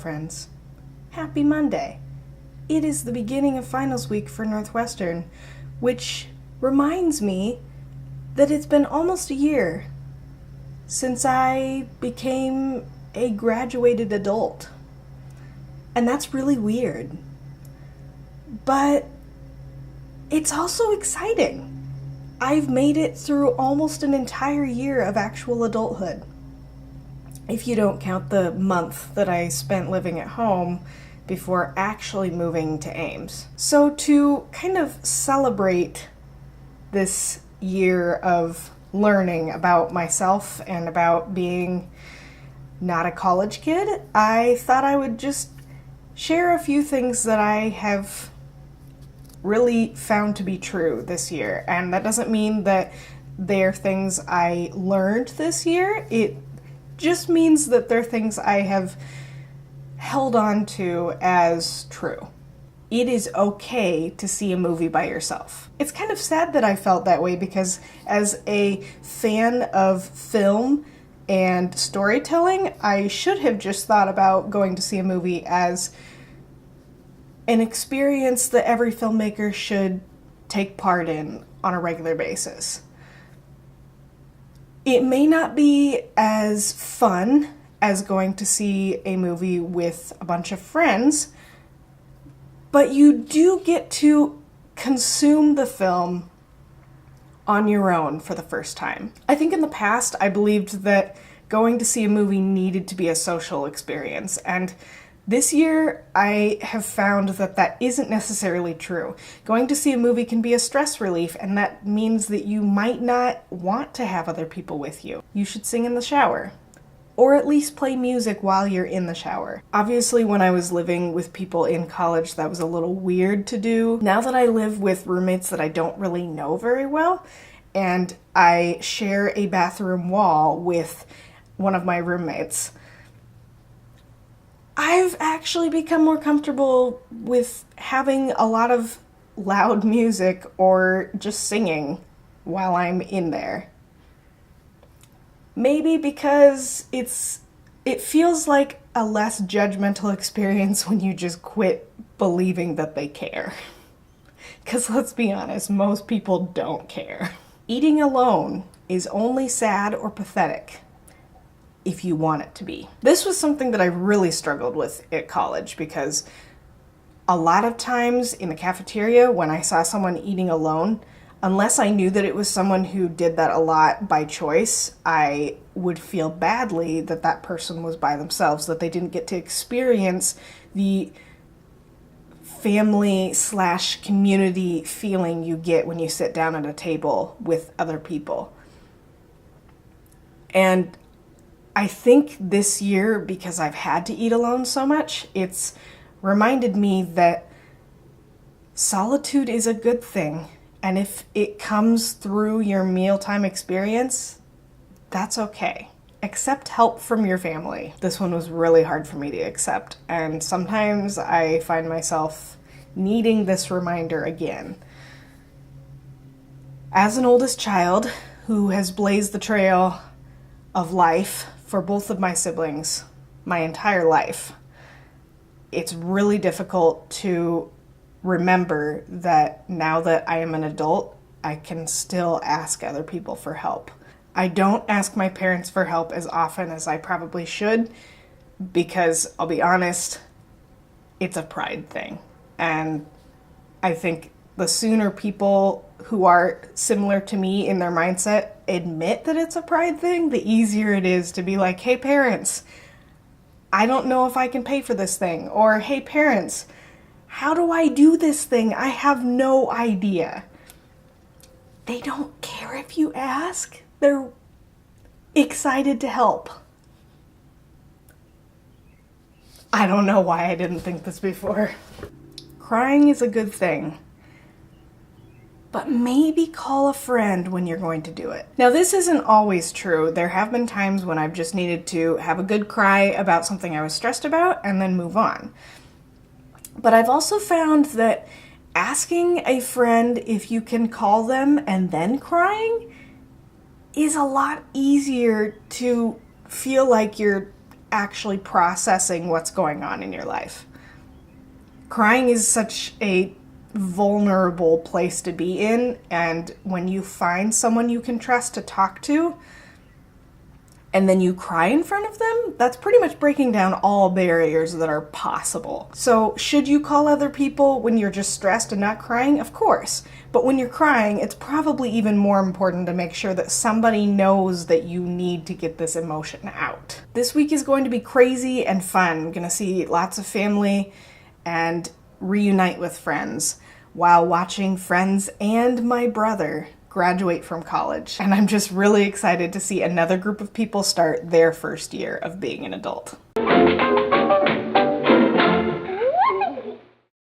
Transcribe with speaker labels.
Speaker 1: friends. Happy Monday. It is the beginning of finals week for Northwestern, which reminds me that it's been almost a year since I became a graduated adult. And that's really weird. But it's also exciting. I've made it through almost an entire year of actual adulthood. If you don't count the month that I spent living at home before actually moving to Ames. So to kind of celebrate this year of learning about myself and about being not a college kid, I thought I would just share a few things that I have really found to be true this year. And that doesn't mean that they're things I learned this year. It just means that they're things I have held on to as true. It is okay to see a movie by yourself. It's kind of sad that I felt that way because as a fan of film and storytelling, I should have just thought about going to see a movie as an experience that every filmmaker should take part in on a regular basis. It may not be as fun as going to see a movie with a bunch of friends, but you do get to consume the film on your own for the first time. I think in the past I believed that going to see a movie needed to be a social experience, and this year, I have found that that isn't necessarily true. Going to see a movie can be a stress relief, and that means that you might not want to have other people with you. You should sing in the shower, or at least play music while you're in the shower. Obviously, when I was living with people in college, that was a little weird to do. Now that I live with roommates that I don't really know very well, and I share a bathroom wall with one of my roommates, I've actually become more comfortable with having a lot of loud music or just singing while I'm in there. Maybe because it feels like a less judgmental experience when you just quit believing that they care. Because let's be honest, most people don't care. Eating alone is only sad or pathetic if you want it to be. This was something that I really struggled with at college because a lot of times in the cafeteria when I saw someone eating alone, unless I knew that it was someone who did that a lot by choice, I would feel badly that that person was by themselves, that they didn't get to experience the family/community feeling you get when you sit down at a table with other people. And I think this year, because I've had to eat alone so much, it's reminded me that solitude is a good thing. And if it comes through your mealtime experience, that's okay. Accept help from your family. This one was really hard for me to accept. And sometimes I find myself needing this reminder again. As an oldest child who has blazed the trail of life for both of my siblings my entire life, it's really difficult to remember that now that I am an adult, I can still ask other people for help. I don't ask my parents for help as often as I probably should because, I'll be honest, it's a pride thing. And I think the sooner people who are similar to me in their mindset admit that it's a pride thing, the easier it is to be like, hey parents, I don't know if I can pay for this thing. Or, hey parents, how do I do this thing? I have no idea. They don't care if you ask. They're excited to help. I don't know why I didn't think this before. Crying is a good thing, but maybe call a friend when you're going to do it. Now, this isn't always true. There have been times when I've just needed to have a good cry about something I was stressed about and then move on. But I've also found that asking a friend if you can call them and then crying is a lot easier to feel like you're actually processing what's going on in your life. Crying is such a vulnerable place to be in, and when you find someone you can trust to talk to, and then you cry in front of them, that's pretty much breaking down all barriers that are possible. So, should you call other people when you're just stressed and not crying? Of course. But when you're crying, it's probably even more important to make sure that somebody knows that you need to get this emotion out. This week is going to be crazy and fun. I'm going to see lots of family and reunite with friends while watching friends and my brother graduate from college. And I'm just really excited to see another group of people start their first year of being an adult.